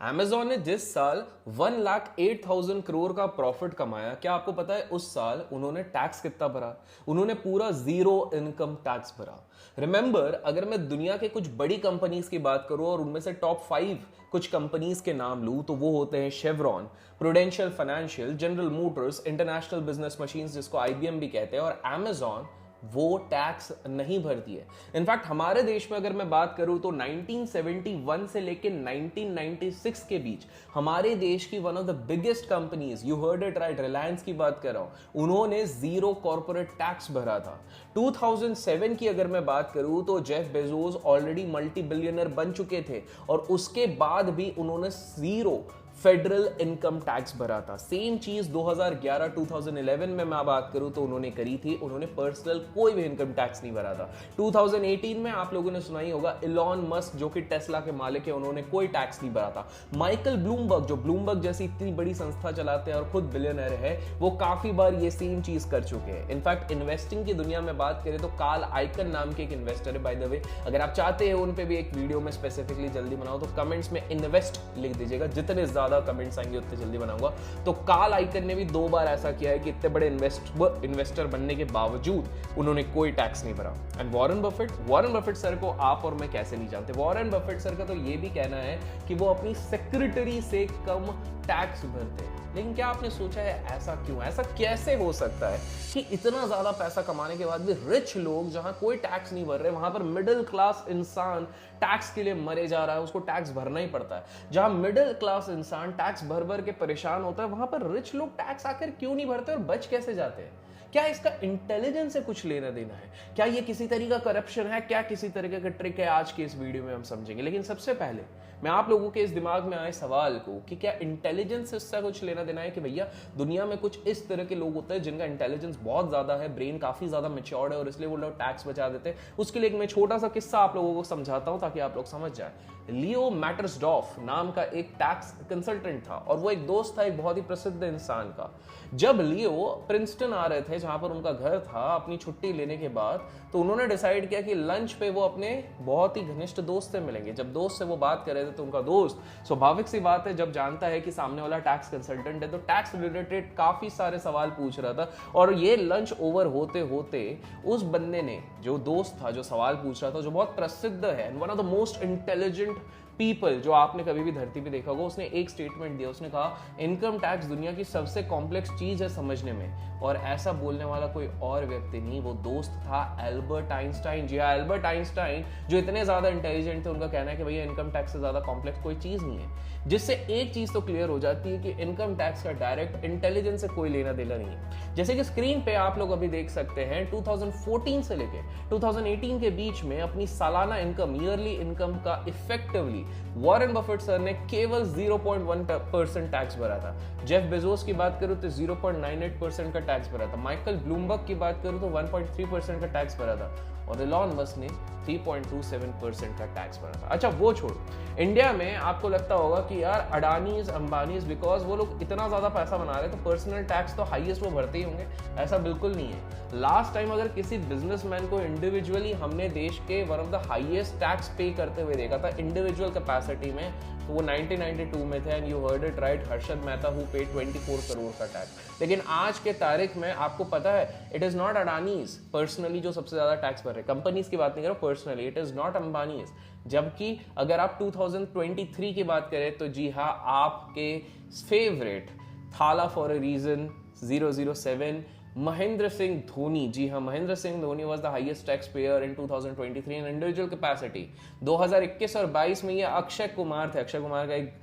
Amazon ने जिस साल 1,08,000 करोड़ का प्रॉफिट कमाया, क्या आपको पता है उस साल उन्होंने टैक्स कितना भरा? उन्होंने पूरा जीरो इनकम टैक्स भरा। रिमेंबर, अगर मैं दुनिया के कुछ बड़ी कंपनीज की बात करूं और उनमें से टॉप 5 कुछ कंपनीज के नाम लूं तो वो होते हैं chevron, prudential financial, general Motors, international business machines जिसको IBM भी कहते हैं, और Amazon वो टैक्स नहीं भरती है। इनफैक्ट हमारे देश में अगर मैं बात करूं तो 1971 से लेकर 1996 के बीच हमारे देश की one of the biggest companies, you heard it right, Reliance की बात कर रहा हूं, उन्होंने जीरो कॉर्पोरेट टैक्स भरा था। 2007 की अगर मैं बात करूं तो Jeff Bezos already multi billionaire बन चुके थे और उसके बाद भी उन्होंने जीरो फेडरल इनकम टैक्स भरा था। सेम चीज 2011-2011 में मैं बात करूं तो उन्होंने करी थी, उन्होंने पर्सनल कोई भी इनकम टैक्स नहीं भरा था। 2018 में आप लोगों ने सुना ही होगा, इलॉन मस्क जो कि टेस्ला के मालिक है, उन्होंने कोई टैक्स नहीं भरा था। माइकल ब्लूमबर्ग जो ब्लूमबर्ग जैसी इतनी बड़ी संस्था चलाते हैं और खुद बिलियनर है, वो काफी बार ये सेम चीज कर चुके हैं। इनफैक्ट इन्वेस्टिंग की दुनिया में बात करें तो कार्ल आइकन नाम के एक इन्वेस्टर है, बाय द वे, अगर आप चाहते हैं उन पे भी एक वीडियो में स्पेसिफिकली जल्दी बनाओ तो कमेंट्स में इन्वेस्ट लिख दीजिएगा, जितने ज्यादा कमेंट्स आएंगे उतने जल्दी बनाऊंगा। तो कार्ल आइकन ने भी 2 बार ऐसा किया है कि इतने बड़े इन्वेस्टर बनने के बावजूद उन्होंने कोई टैक्स नहीं भरा। एंड वॉरेन बफेट सर को आप और मैं कैसे नहीं जानते। वॉरेन बफेट सर का तो ये भी कहना है कि वो अपनी सेक्रेटरी से कम टैक्स भरते हैं। लेकिन क्या आपने सोचा है ऐसा क्यों? ऐसा कैसे हो सकता है कि इतना ज्यादा पैसा कमाने के बाद भी रिच लोग जहां कोई टैक्स नहीं भर रहे, वहां पर मिडिल क्लास इंसान टैक्स के लिए मरे जा रहा है, उसको टैक्स भरना ही पड़ता है। जहां मिडिल क्लास इंसान टैक्स भर भर के परेशान होता है, वहां पर रिच लोग टैक्स आकर क्यों नहीं भरते और बच कैसे जाते हैं? क्या इसका इंटेलिजेंस से कुछ लेना देना है? क्या ये किसी तरीका करप्शन है? क्या किसी तरीके का ट्रिक है? आज के इस वीडियो में हम समझेंगे। लेकिन सबसे पहले मैं आप लोगों के इस दिमाग में आए सवाल को कि क्या इंटेलिजेंस से इसका कुछ लेना देना है कि भैया दुनिया में कुछ इस तरह के लोग होते हैं जिनका इंटेलिजेंस बहुत ज्यादा है, ब्रेन काफी ज्यादा मैच्योर्ड है और इसलिए वो लोग टैक्स बचा देते हैं। उसके लिए एक मैं छोटा सा किस्सा आप लोगों को समझाता हूं ताकि आप लोग समझ जाए। लियो मैटर्सडॉर्फ नाम का एक टैक्स कंसल्टेंट था और वो एक दोस्त था एक बहुत ही प्रसिद्ध इंसान का। जब लियो प्रिंसटन आ रहे थे जहां पर उनका घर था अपनी छुट्टी लेने के बाद, तो उन्होंने डिसाइड किया कि लंच पे वो अपने बहुत ही घनिष्ठ दोस्त से मिलेंगे। जब दोस्त से वो बात कर रहे थे तो उनका दोस्त, स्वाभाविक सी बात है, जब जानता है कि सामने वाला टैक्स कंसल्टेंट है तो टैक्स रिलेटेड काफी सारे सवाल पूछ रहा था। और ये लंच ओवर होते होते उस बंदे ने, जो दोस्त था जो सवाल पूछ रहा था, जो बहुत प्रसिद्ध है, one of the most intelligent people जो आपने कभी भी धरती पे देखा होगा, उसने एक स्टेटमेंट दिया। उसने कहा इनकम टैक्स दुनिया की सबसे कॉम्प्लेक्स चीज है समझने में। और ऐसा बोलने वाला कोई और व्यक्ति नहीं, वो दोस्त था एल्बर्ट आइंस्टाइन। जी हाँ, एल्बर्ट आइंस्टाइन जो इतने ज्यादा इंटेलिजेंट थे, उनका कहना है कि भैया इनकम टैक्स से ज्यादा कॉम्प्लेक्स कोई चीज नहीं है। जिससे एक चीज तो क्लियर हो जाती है कि इनकम टैक्स का डायरेक्ट इंटेलिजेंस से कोई लेना देना नहीं है। जैसे कि स्क्रीन पे आप लोग अभी देख सकते हैं, 2014 से लेके 2018 के बीच में अपनी सालाना इनकम, ईयरली इनकम का इफेक्टिवली वॉरेन बफेट सर ने केवल 0.1% टैक्स भरा था। जेफ बेजोस की बात करूं तो 0.98% का टैक्स भरा था। माइकल ब्लूमबर्ग की बात करूं तो 1.3% का टैक्स भरा था और इलॉन मस्क ने 3.27% का टैक्स भरा था। अच्छा वो छोड़ो, इंडिया में आपको लगता होगा कि यार अडानीज अंबानीज, बिकॉज वो लोग इतना ज्यादा पैसा बना रहे हैं तो पर्सनल टैक्स तो हाईएस्ट वो भरते ही होंगे। ऐसा बिल्कुल नहीं है। लास्ट टाइम अगर किसी बिजनेसमैन को इंडिविजुअली हमने देश के one of the highest tax पे करते हुए देखा था इंडिविजुअल कैपेसिटी में, तो वो 1992 में थे। And you heard it right, Harshad Mehta who paid 24 crore का टैक्स। लेकिन आज के तारीख में आपको पता है it is not Adanis personally जो सबसे ज्यादा टैक्स भर रहे हैं। कंपनीज की बात नहीं करो, personally it is not Ambanis. जबकि अगर आप 2023 की बात करें तो जी हाँ, आपके favourite Thala for a reason 007 Mahendra Singh Dhoni, जी हाँ, Mahendra Singh Dhoni was the highest tax payer in 2023 in individual capacity. 2021 और 22 में ये अक्षय कुमार थे। अक्षय कुमार का एक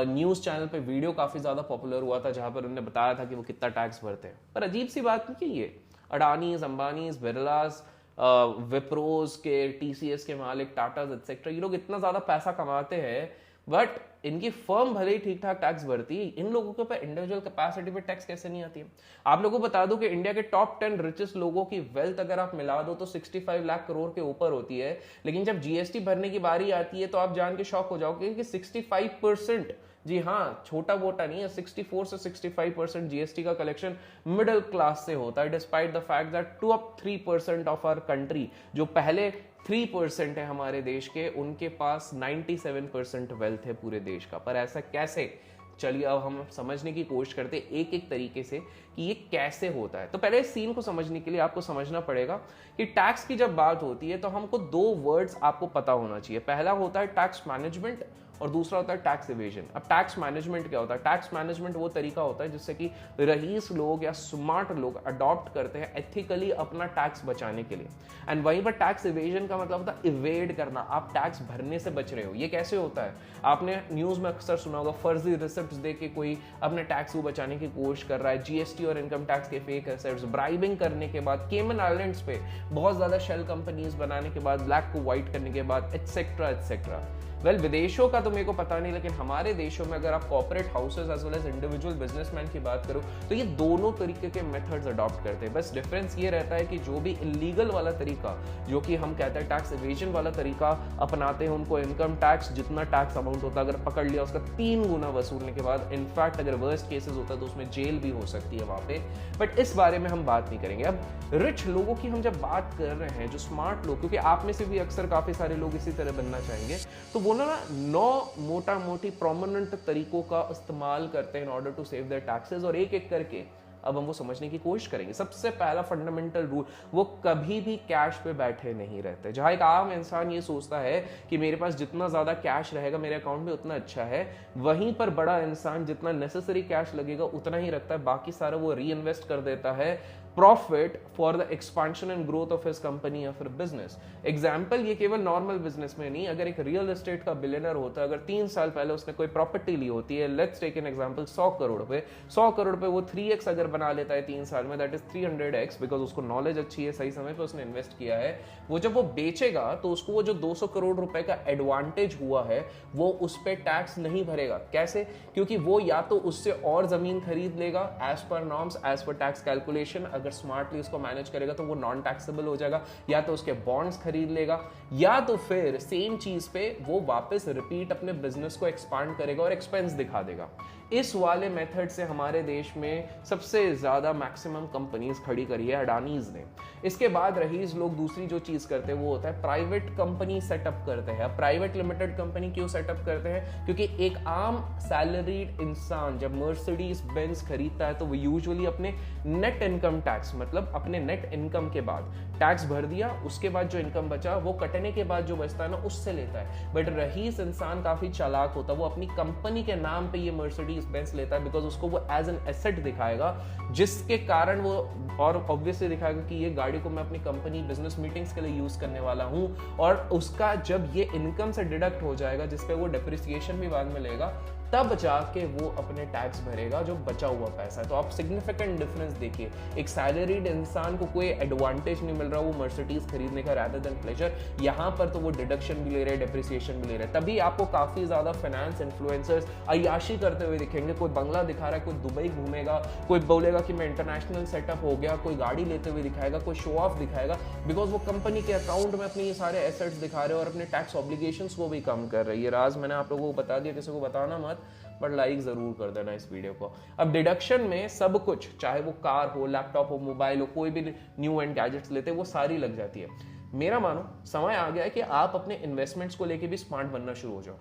न्यूज चैनल पे वीडियो काफी ज्यादा पॉपुलर हुआ था जहां पर उन्होंने बताया था कि वो कितना टैक्स भरते हैं। पर अजीब सी बात नहीं कि ये अडानीज, अंबानीज, बिरलास, विप्रोज के, टीसीएस के मालिक, टाटा एक्सेट्रा, ये लोग इतना ज्यादा पैसा कमाते हैं बट इनकी फर्म भले ही ठीक ठाक टैक्स भरती है, इन लोगों के ऊपर इंडिविजुअल कैपेसिटी पे टैक्स कैसे नहीं आती है? आप लोगों को बता दूं कि इंडिया के टॉप 10 रिचेस्ट लोगों की वेल्थ अगर आप मिला दो तो 65 लाख करोड़ के ऊपर होती है। लेकिन जब जीएसटी भरने की बारी आती है तो आप जान के शॉक हो जाओगे कि 65%, जी हाँ, छोटा मोटा नहीं है, 64 से 65% जीएसटी का कलेक्शन मिडिल क्लास से होता है, despite the fact that 2-3% of our country जो पहले 3% है हमारे देश के, उनके पास 97% वेल्थ है पूरे देश का। पर ऐसा कैसे? चलिए अब हम समझने की कोशिश करते हैं एक एक तरीके से कि ये कैसे होता है। तो पहले इस सीन को समझने के लिए आपको समझना पड़ेगा कि टैक्स की जब बात होती है तो हमको दो वर्ड्स आपको पता होना चाहिए। पहला होता है टैक्स मैनेजमेंट और दूसरा होता है टैक्स इवेजन। अब टैक्स मैनेजमेंट क्या होता है? टैक्स मैनेजमेंट वो तरीका होता है जिससे कि रईस लोग या स्मार्ट लोग अडॉप्ट करते हैं एथिकली अपना टैक्स बचाने के लिए। एंड वहीं पर टैक्स इवेजन का मतलब होता है इवेड करना, आप टैक्स भरने से बच रहे हो। ये कैसे होता है? आपने न्यूज में अक्सर सुना होगा, फर्जी रिसिप्ट्स दे के कोई अपने टैक्स को बचाने की कोशिश कर रहा है, जीएसटी और इनकम टैक्स के फेक एसेट्स, ब्राइबिंग करने के बाद, केमन आइलैंड्स पे बहुत ज्यादा शेल कंपनीज बनाने के बाद, ब्लैक को व्हाइट करने के बाद, एटसेट्रा एटसेट्रा। वेल विदेशों का तो मेरे को पता नहीं, लेकिन हमारे देशों में अगर आप corporate houses as well as individual businessman की बात करो तो ये दोनों तरीके के मेथड्स अडॉप्ट करते हैं। बस डिफरेंस ये रहता है कि जो भी इलीगल वाला तरीका, जो कि हम कहते हैं टैक्स इवेजन वाला तरीका अपनाते हैं, उनको इनकम टैक्स जितना टैक्स अमाउंट होता है अगर पकड़ लिया उसका 3 गुना वसूलने के बाद, इनफैक्ट अगर वर्स्ट केसेस होता है तो उसमें जेल भी हो सकती है वहां पे। बट इस बारे में हम बात नहीं करेंगे। अब रिच लोगों की हम जब बात कर रहे हैं, जो स्मार्ट लोग, क्योंकि आप में से भी अक्सर काफी सारे लोग इसी तरह बनना चाहेंगे, तो वो ना 9 मोटा मोटी प्रोमिनेंट तरीकों का इस्तेमाल करते हैं in order to save their taxes, और एक एक करके अब हम वो समझने की कोशिश करेंगे। सबसे पहला फंडामेंटल रूल, वो कभी भी कैश पे बैठे नहीं रहते। जहां एक आम इंसान ये सोचता है कि मेरे पास जितना ज्यादा कैश रहेगा मेरे अकाउंट में उतना अच्छा है, वहीं पर बड़ा इंसान जितना नेसेसरी कैश लगेगा उतना ही रखता है, बाकी सारा वो री इन्वेस्ट कर देता है profit for the expansion and growth of his company या फिर बिजनेस। एग्जाम्पल ये केवल नॉर्मल बिजनेस में नहीं, अगर एक रियल एस्टेट का बिलियनर होता है, अगर 3 साल पहले उसने कोई प्रॉपर्टी ली होती है, let's take an example 100 crore पे, 100 करोड़ पे वो 3x अगर बना लेता है 3 साल में, दैट इज 300x, बिकॉज उसको नॉलेज अच्छी है, सही समय पे उसने इन्वेस्ट किया है। वो जब वो बेचेगा तो उसको वो जो 200 करोड़ रुपए का एडवांटेज हुआ है वो उस पर टैक्स नहीं भरेगा। कैसे? क्योंकि वो या तो उससे और जमीन खरीद लेगा as per norms, as per tax calculation, अगर स्मार्टली उसको मैनेज करेगा तो वो नॉन टैक्सेबल हो जाएगा, या तो उसके बॉन्ड्स खरीद लेगा, या तो फिर सेम चीज पे वो वापस रिपीट अपने बिजनेस को एक्सपांड करेगा और एक्सपेंस दिखा देगा। इस वाले मेथड से हमारे देश में सबसे ज्यादा मैक्सिमम कंपनीज खड़ी करी है अडानीज ने। इसके बाद रहीस लोग दूसरी जो चीज करते हैं वो होता है प्राइवेट कंपनी सेटअप करते हैं। प्राइवेट लिमिटेड कंपनी क्यों सेटअप करते हैं? क्योंकि एक आम सैलरीड इंसान जब मर्सिडीज बेंज खरीदता है तो वो यूजुअली अपने नेट इनकम टैक्स, मतलब अपने नेट इनकम के बाद टैक्स भर दिया, उसके बाद जो इनकम बचा वो कटने के बाद जो बचता है ना उससे लेता है। बट रहीस इंसान काफी चालाक होता है, वो अपनी कंपनी के नाम पे ये मर्सिडीज बेंज लेता है, बिकॉज उसको वो एज एन एसेट दिखाएगा, जिसके कारण वो, और ऑब्वियसली दिखाएगा कि ये गाड़ी को मैं अपनी कंपनी बिजनेस मीटिंग्स के लिए यूज करने वाला हूं, और उसका जब ये इनकम से डिडक्ट हो जाएगा जिसपे वो डेप्रिसिएशन भी बाद में लेगा, तब जाके वो अपने टैक्स भरेगा जो बचा हुआ पैसा है। तो आप सिग्निफिकेंट डिफरेंस देखिए, एक सैलरीड इंसान को कोई एडवांटेज नहीं मिल रहा वो मर्सिडीज खरीदने का रादर देन प्लेजर, यहाँ पर तो वो डिडक्शन भी ले रहे हैं, डेप्रिसिएशन भी ले रहे हैं। तभी आपको काफी ज्यादा फाइनेंस इन्फ्लुएंसर्स अय्याशी करते हुए दिखेंगे। कोई बंगला दिखा रहा है, कोई दुबई घूमेगा, कोई बोलेगा कि मैं इंटरनेशनल सेटअप हो गया, कोई गाड़ी लेते हुए दिखाएगा, कोई शो ऑफ दिखाएगा, बिकॉज वो कंपनी के अकाउंट में अपने ये सारे एसेट्स दिखा रहे हैं और अपने टैक्स ऑब्लिगेशंस को भी कम कर रही है। राज मैंने आप लोगों को बता दिया, किसी को बताना मत, बट लाइक जरूर कर देना इस वीडियो को। अब डिडक्शन में सब कुछ, चाहे वो कार हो, लैपटॉप हो, मोबाइल हो, कोई भी न्यू एंड गैजेट्स लेते हैं, वो सारी लग जाती है। मेरा मानो समय आ गया है कि आप अपने इन्वेस्टमेंट्स को लेके भी स्मार्ट बनना शुरू हो जाओ,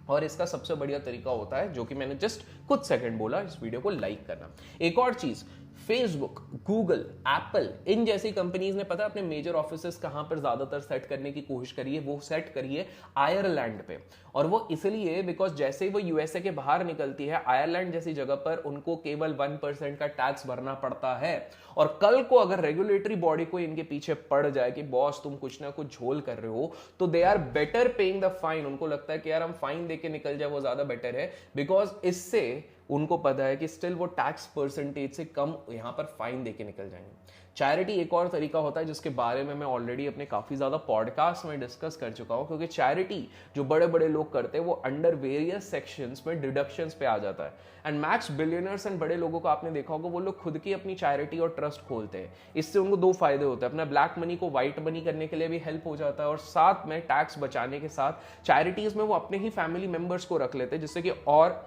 और इसका सबसे बढ़िया तरीका होता है जो कि मैंने जस्ट कुछ सेकंड बोला, इस वीडियो को लाइक करना। एक और चीज, फेसबुक, गूगल, एप्पल, इन जैसी कंपनीज ने पता है अपने मेजर ऑफिसेस कहां पर ज्यादातर सेट करने की कोशिश करी है? वो सेट करी है आयरलैंड पे, और वो इसलिए बिकॉज जैसे ही वो यूएसए के बाहर निकलती है, आयरलैंड जैसी जगह पर उनको केवल 1% का टैक्स भरना पड़ता है। और कल को अगर रेगुलेटरी बॉडी को इनके पीछे पड़ जाए कि बॉस तुम कुछ ना कुछ झोल कर रहे हो, तो they are better paying the fine. उनको लगता है कि यार हम फाइन देके निकल जाए वो ज्यादा बेटर है, बिकॉज इससे उनको पता है कि स्टिल वो टैक्स परसेंटेज से कम यहां पर फाइन देके निकल जाएंगे। चैरिटी एक और तरीका होता है जिसके बारे में मैं ऑलरेडी अपने काफी ज्यादा पॉडकास्ट में डिस्कस कर चुका हूं, क्योंकि चैरिटी जो बड़े बड़े लोग करते हैं वो अंडर वेरियस सेक्शंस में डिडक्शंस पे आ जाता है। एंड मैक्स बिलियनर्स एंड बड़े लोगों को आपने देखा होगा, वो लोग खुद की अपनी चैरिटी और ट्रस्ट खोलते हैं। इससे उनको 2 फायदे होते हैं, अपना ब्लैक मनी को व्हाइट मनी करने के लिए भी हेल्प हो जाता है, और साथ में टैक्स बचाने के साथ चैरिटीज में वो अपने ही फैमिली मेंबर्स को रख लेते हैं, जिससे कि और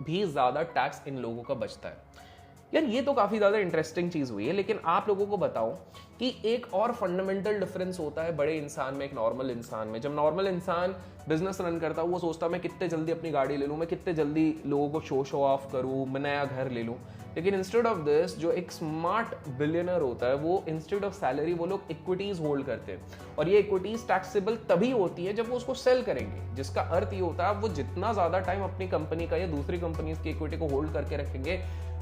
भी ज्यादा टैक्स इन लोगों का बचता है। यार ये तो काफी ज्यादा इंटरेस्टिंग चीज हुई है, लेकिन आप लोगों को बताओ कि एक और फंडामेंटल डिफरेंस होता है बड़े इंसान में एक नॉर्मल इंसान में। जब नॉर्मल इंसान बिजनेस रन करता है वो सोचता है मैं कितने जल्दी अपनी गाड़ी ले लूँ, मैं कितने जल्दी लोगों को शो ऑफ करूँ, मैं नया घर ले लूँ। लेकिन इंस्टेड ऑफ दिस जो एक स्मार्ट बिलियनर होता है वो इंस्टेड ऑफ सैलरी वो लोग इक्विटीज होल्ड करते हैं, और ये इक्विटीज टैक्सेबल तभी होती है जब वो उसको सेल करेंगे, जिसका अर्थ ये होता है वो जितना ज्यादा टाइम अपनी कंपनी का या दूसरी कंपनीज की इक्विटी को होल्ड करके रखेंगे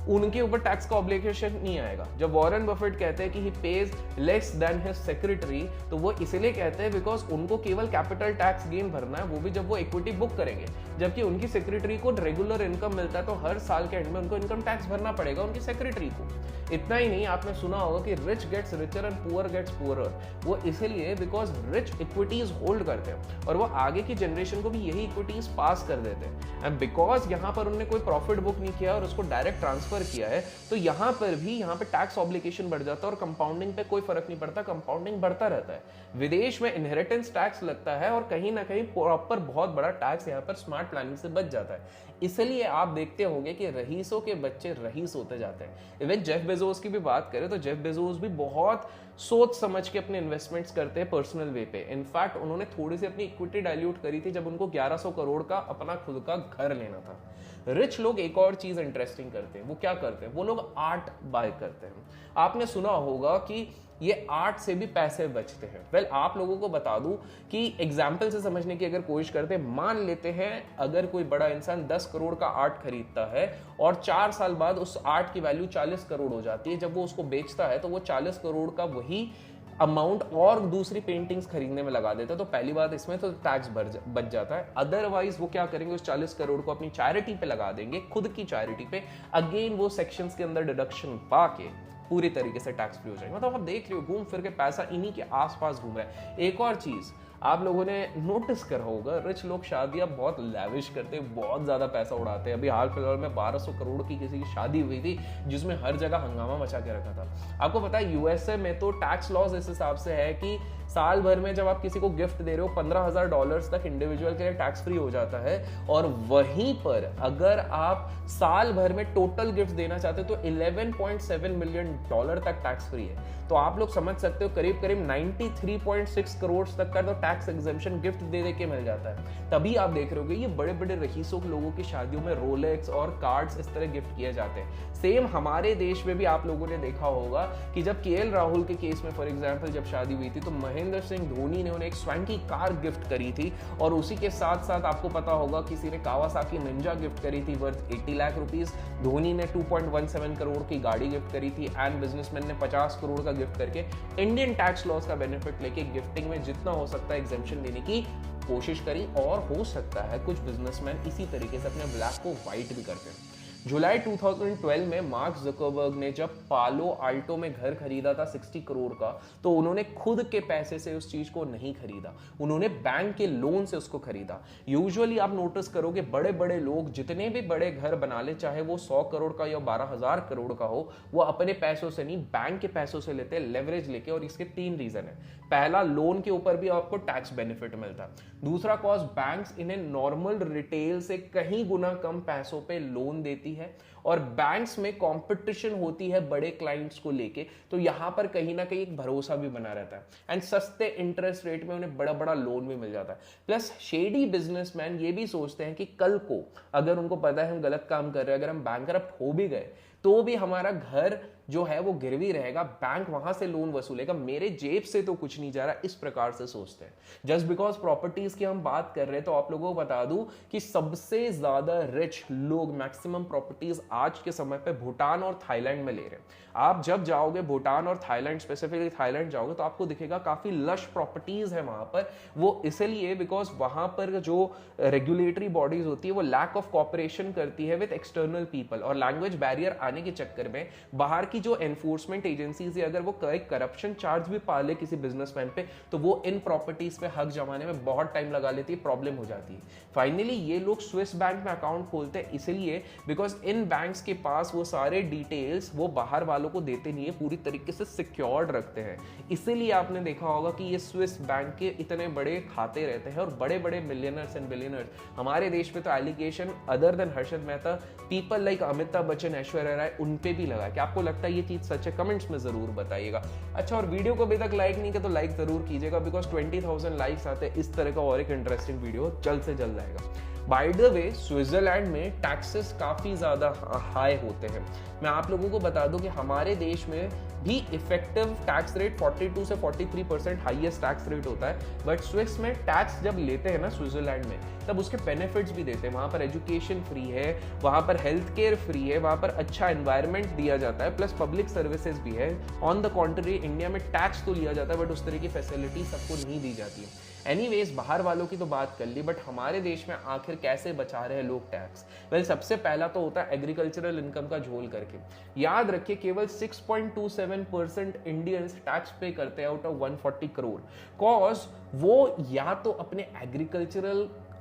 उनके ऊपर टैक्स का ऑब्लिगेशन नहीं आएगा। जब वॉरेन बफेट कहते हैं कि he pays less than his secretary, तो वो इसलिए कहते हैं बिकॉज उनको केवल कैपिटल टैक्स गेन भरना है, वो भी जब वो इक्विटी बुक करेंगे, जबकि उनकी सेक्रेटरी को रेगुलर इनकम मिलता है तो हर साल के एंड में उनको इनकम टैक्स भरना पड़ेगा उनकी सेक्रेटरी को। इतना ही नहीं, आपने सुना होगा कि rich gets richer and poor gets poorer, वो इसलिए बिकॉज रिच इक्विटीज होल्ड करते हैं और वो आगे की जनरेशन को भी यही इक्विटीज पास कर देते हैं। एंड बिकॉज यहाँ पर उन्होंने कोई प्रॉफिट बुक नहीं किया और उसको डायरेक्ट ट्रांसफर किया है, तो यहाँ पर भी यहाँ पे टैक्स ऑब्लिगेशन बढ़ जाता है और कंपाउंडिंग पे कोई फर्क नहीं पड़ता, कंपाउंडिंग बढ़ता रहता है। विदेश में इनहेरिटेंस टैक्स लगता है और कहीं ना कहीं प्रॉपर बहुत बड़ा टैक्स यहाँ पर स्मार्ट प्लानिंग से बच जाता है। इसलिए आप देखते होंगे कि रईसों के बच्चे रईस होते जाते हैं। इवन जेफ बेजोस की भी बात करें तो जेफ बेजोस भी बहुत सोच समझ के अपने इन्वेस्टमेंट्स करते हैं पर्सनल वे पे। इनफैक्ट उन्होंने थोड़ी सी अपनी इक्विटी डाइल्यूट करी थी जब उनको 1100 करोड़ का अपना खुद का घर लेना था। रिच लोग एक और चीज इंटरेस्टिंग करते हैं, वो क्या करते हैं, वो लोग आर्ट बाय करते हैं। आपने सुना होगा कि ये आर्ट से भी पैसे बचते हैं। वेल, आप लोगों को बता दूं कि एग्जाम्पल से समझने की अगर कोशिश करते हैं, मान लेते हैं अगर कोई बड़ा इंसान 10 करोड़ का आर्ट खरीदता है और 4 साल बाद उस आर्ट की वैल्यू 40 करोड़ हो जाती है, जब वो उसको बेचता है तो वो 40 करोड़ का वही अमाउंट और दूसरी पेंटिंग्स खरीदने में लगा देता है। तो पहली बात इसमें तो टैक्स बच जाता है। अदरवाइज वो क्या करेंगे, उस 40 करोड़ को अपनी चैरिटी पे लगा देंगे, खुद की चैरिटी पे। अगेन वो सेक्शंस के अंदर डिडक्शन पाके पूरी तरीके से टैक्स फ्री हो जाएगा। मतलब आप देख रहे हो घूम फिर के पैसा इन्हीं के आसपास घूम रहा है। एक और चीज आप लोगों ने नोटिस करा होगा, रिच लोग शादियां बहुत लैविश करते हैं, बहुत ज्यादा पैसा उड़ाते हैं। अभी हाल फिलहाल में 1200 करोड़ की किसी की शादी हुई थी जिसमें हर जगह हंगामा मचा के रखा था। आपको पता है यूएसए में तो टैक्स लॉज इस हिसाब से है कि साल भर में जब आप किसी को गिफ्ट दे रहे हो $15,000 तक इंडिविजुअल के लिए टैक्स फ्री हो जाता है, और वहीं पर अगर आप साल भर में टोटल गिफ्ट देना चाहते हो तो $11.7 मिलियन तक टैक्स फ्री है। तो आप लोग समझ सकते हो करीब करीब 93.6 करोड़ तक का तो टैक्स एग्जेम्पशन गिफ्ट दे दे के मिल जाता है। तभी आप देख रहे हो ये बड़े बड़े रईसों के लोगों की शादियों में रोलेक्स और कार्ड्स इस तरह गिफ्ट किए जाते हैं। सेम हमारे देश में भी आप लोगों ने देखा होगा कि जब केएल राहुल के केस में फॉर एग्जांपल जब शादी हुई थी तो महेंद्र सिंह धोनी ने उन्हें एक स्वैंकी कार गिफ्ट करी थी, और उसी के साथ साथ आपको पता होगा किसी ने कावासाकी निंजा गिफ्ट करी थी वर्थ 80 लाख रुपीस। धोनी ने 2.17 करोड़ की गाड़ी गिफ्ट करी थी, एंड बिजनेसमैन ने 50 करोड़ का गिफ्ट करके इंडियन टैक्स लॉज का बेनिफिट लेके गिफ्टिंग में जितना हो सकता है एग्जेम्पशन देने की कोशिश करी। और हो सकता है कुछ बिजनेसमैन इसी तरीके से अपने ब्लैक को व्हाइट भी करते हैं। जुलाई 2012 में मार्क ज़करबर्ग ने जब पालो आल्टो में घर खरीदा था 60 करोड़ का, तो उन्होंने खुद के पैसे से उस चीज को नहीं खरीदा, उन्होंने बैंक के लोन से उसको खरीदा। यूजुअली आप नोटिस करोगे बड़े बड़े लोग जितने भी बड़े घर बना ले, चाहे वो 100 करोड़ का या 12,000 करोड़ का हो, वो अपने पैसों से नहीं बैंक के पैसों से लेते हैं, लेवरेज लेके। और इसके 3 रीजन है। पहला, लोन के ऊपर भी आपको टैक्स बेनिफिट मिलता है। दूसरा कॉज, बैंक्स इन्हें नॉर्मल रिटेल से कहीं गुना कम पैसों पे लोन देती है, और बैंक्स में कंपटीशन होती है बड़े क्लाइंट्स को लेके, तो यहां पर कहीं ना कहीं एक भरोसा भी बना रहता है, एंड सस्ते इंटरेस्ट रेट में उन्हें बड़ा बड़ा लोन भी मिल जाता है। प्लस शेडी बिजनेसमैन ये भी सोचते हैं कि कल को अगर उनको पता है हम गलत काम कर रहे हैं, अगर हम बैंकरप्ट हो भी गए तो भी हमारा घर जो है वो गिरवी रहेगा, बैंक वहां से लोन वसूलेगा, मेरे जेब से तो कुछ नहीं जा रहा, इस प्रकार से सोचते हैं। जस्ट बिकॉज प्रॉपर्टीज की हम बात कर रहे हैं तो आप लोगों को बता दूं कि सबसे ज्यादा रिच लोग मैक्सिमम प्रॉपर्टीज आज के समय पे भूटान और थाईलैंड में ले रहे हैं। आप जब जाओगे भूटान और थाईलैंड, स्पेसिफिकली थाईलैंड जाओगे, तो आपको दिखेगा काफी लश प्रॉपर्टीज है वहां पर। वो इसलिए बिकॉज वहां पर जो रेगुलेटरी बॉडीज होती है वो लैक ऑफ कॉपरेशन करती है विद एक्सटर्नल पीपल, और लैंग्वेज बैरियर आने के चक्कर में बाहर की की जो एनफोर्समेंट एजेंसीज है अगर वो करप्शन चार्ज भी पाले किसी बिजनेसमैन पे तो वो इन प्रॉपर्टीज पे हक जमाने में बहुत टाइम लगा लेती है, प्रॉब्लम हो जाती है। फाइनली ये लोग स्विस बैंक में अकाउंट खोलते हैं इसलिए बिकॉज इन बैंक्स के पास वो सारे डिटेल्स वो बाहर वालों को देते नहीं है, पूरी तरीके से सिक्योर्ड रखते हैं। इसीलिए आपने देखा होगा कि ये स्विस बैंक के इतने बड़े खाते रहते हैं और बड़े बड़े मिलियनर्स एंड बिलियनर्स हमारे देश में तो allegation other than Harshad Mehta people like Amitabh Bachchan, Aishwarya Rai, उन पे भी लगा। क्या आपको लगता है ये चीज सच है? कमेंट्स में जरूर बताइएगा। अच्छा, और वीडियो को अभी तक लाइक नहीं किया तो लाइक जरूर कीजिएगा बिकॉज 20,000 लाइक्स आते हैं इस तरह का और एक इंटरेस्टिंग वीडियो जल्द से जल्द आएगा। बाय द वे, स्विट्जरलैंड में टैक्सेस काफी ज्यादा हाई होते हैं। मैं आप लोगों को बता दूं कि हमारे देश में भी इफेक्टिव टैक्स रेट 42 से 43% हाईएस्ट टैक्स रेट होता है, बट स्विस में टैक्स जब लेते हैं ना स्विट्जरलैंड में तब उसके बेनिफिट्स भी देते हैं। वहां पर एजुकेशन फ्री है, वहां पर हेल्थ केयर फ्री है, वहां पर अच्छा एनवायरनमेंट दिया जाता है, प्लस पब्लिक सर्विसेज भी है। ऑन द कॉन्ट्री इंडिया में टैक्स तो लिया जाता है बट उस तरह की फैसिलिटी सबको नहीं दी जाती है। एनीवेज, बाहर वालों की तो बात कर ली, बट हमारे देश में आखिर कैसे बचा रहे हैं लोग टैक्स? वेल, सबसे पहला तो होता है एग्रीकल्चरल इनकम का झोल करके। याद रखिए केवल 6.27% इंडियंस टैक्स पे करते हैं आउट ऑफ 140 करोड़, कॉज वो या तो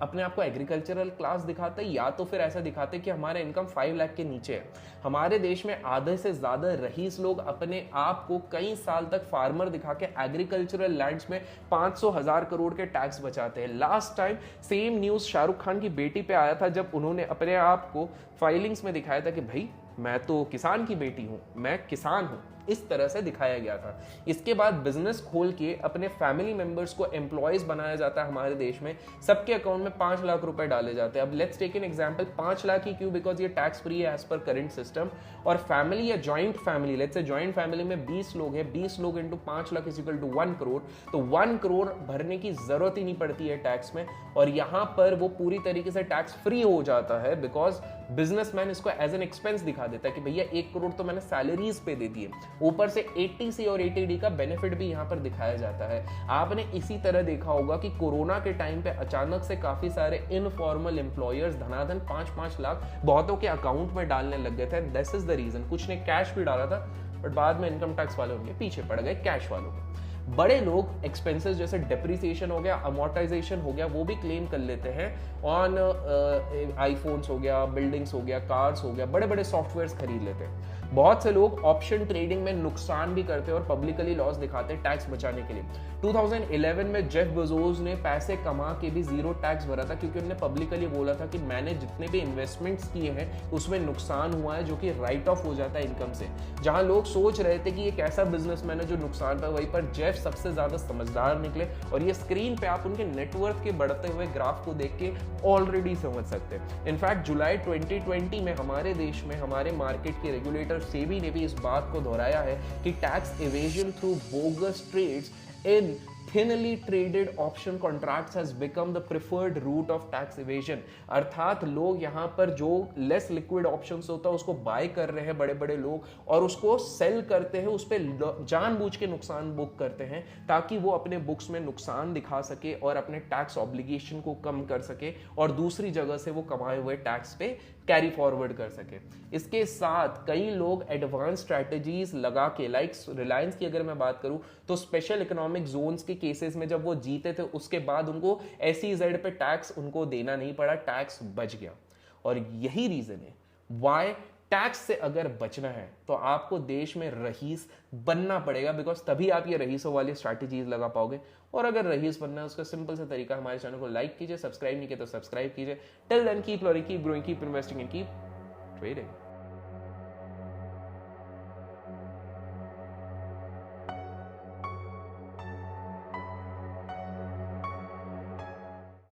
अपने आप को एग्रीकल्चरल क्लास दिखाते हैं या तो फिर ऐसा दिखाते हैं कि हमारा इनकम 5 लाख के नीचे है। हमारे देश में आधे से ज्यादा रईस लोग अपने आप को कई साल तक फार्मर दिखा के एग्रीकल्चरल लैंड्स में 500,000 करोड़ के टैक्स बचाते हैं। Last time same news Shahrukh Khan की बेटी पे आया था जब उन्होंने अपने आप को फाइलिंग्स में दिखाया था कि भाई मैं तो किसान की बेटी हूं, मैं किसान हूं, इस तरह से दिखाया गया था। इसके बाद बिजनेस खोल के अपने फैमिली मेंबर्स को एम्प्लॉयज बनाया जाता है हमारे देश में, सबके अकाउंट में 5 लाख रुपए डाले जाते हैं। अब let's take an example, 5 lakh ही क्यों? बिकॉज ये टैक्स फ्री है एज पर करंट सिस्टम। और फैमिली या joint family, let's say joint family में 20 लोग हैं, 20 लोग into 5 lakh is equal to 1 crore, तो 1 करोड़ भरने की जरूरत ही नहीं पड़ती है टैक्स में। और यहां पर वो पूरी तरीके से टैक्स फ्री हो जाता है बिकॉज बिजनेसमैन इसको एज एन एक्सपेंस दिखा देता है कि भैया 1 करोड़ तो मैंने सैलरीज पे दे दी है, ऊपर से 80C और 80D का बेनिफिट भी यहाँ पर दिखाया जाता है। आपने इसी तरह देखा होगा कि कोरोना के टाइम पे अचानक से काफी सारे इनफॉर्मल एम्प्लॉयर्स धनाधन 5-5 लाख बहुतों के अकाउंट में डालने लग गए थे। This is the reason. कुछ ने कैश भी डाला था बट बाद में इनकम टैक्स वाले उनके पीछे पड़ गए, कैश वालों को। बड़े लोग एक्सपेंसेस जैसे डेप्रिसिएशन हो गया, अमोर्टाइजेशन हो गया, वो भी क्लेम कर लेते हैं ऑन आईफोन्स हो गया, बिल्डिंग्स हो गया, कार्स हो गया, बड़े बड़े सॉफ्टवेयर्स खरीद लेते हैं। बहुत से लोग ऑप्शन ट्रेडिंग में नुकसान भी करते हैं और पब्लिकली लॉस दिखाते हैं टैक्स बचाने के लिए। 2011 में जेफ बेजोस ने पैसे कमा के भी जीरो टैक्स भरा था क्योंकि उन्होंने पब्लिकली बोला था कि मैंने जितने भी इन्वेस्टमेंट्स किए हैं उसमें नुकसान हुआ है, जो कि राइट ऑफ हो जाता है इनकम से। जहां लोग सोच रहे थे कि ये कैसा बिजनेसमैन है जो नुकसान पर, वहीं पर जेफ सबसे ज्यादा समझदार निकले। और ये स्क्रीन पे आप उनके नेटवर्थ के बढ़ते हुए ग्राफ को देख के ऑलरेडी समझ सकते हैं। इनफैक्ट जुलाई 2020 में हमारे देश में हमारे मार्केट के रेगुलेटर सेबी ने भी इस बात को दोहराया है कि tax evasion through bogus trades in thinly traded option contracts has become the preferred route of tax evasion। अर्थात लोग यहाँ पर जो लेस लिक्विड ऑप्शंस होता है उसको बाय कर रहे हैं बड़े बड़े लोग और उसको सेल करते हैं, उस पर जानबूझ के नुकसान बुक करते हैं ताकि वो अपने बुक्स में नुकसान दिखा सके और अपने टैक्स ऑब्लिगेशन को कम कर सके और दूसरी जगह से वो कमाए हुए टैक्स पे कैरी फॉरवर्ड कर सके। इसके साथ कई लोग एडवांस स्ट्रैटेजीज लगा के, लाइक रिलायंस की अगर मैं बात करूं तो स्पेशल इकोनॉमिक जोन्स के केसेस में जब वो जीते थे उसके बाद उनको SEZ पे टैक्स उनको देना नहीं पड़ा, टैक्स बच गया। और यही रीजन है व्हाई टैक्स से अगर बचना है तो आपको देश में रईस बनना पड़ेगा, बिकॉज तभी आप ये रईसों वाली स्ट्रैटेजीज लगा पाओगे। और अगर रईस बनना है उसका सिंपल सा तरीका, हमारे चैनल को लाइक कीजिए, सब्सक्राइब नहीं किया तो सब्सक्राइब कीजिए। Till then keep learning, keep growing, keep investing and keep trading.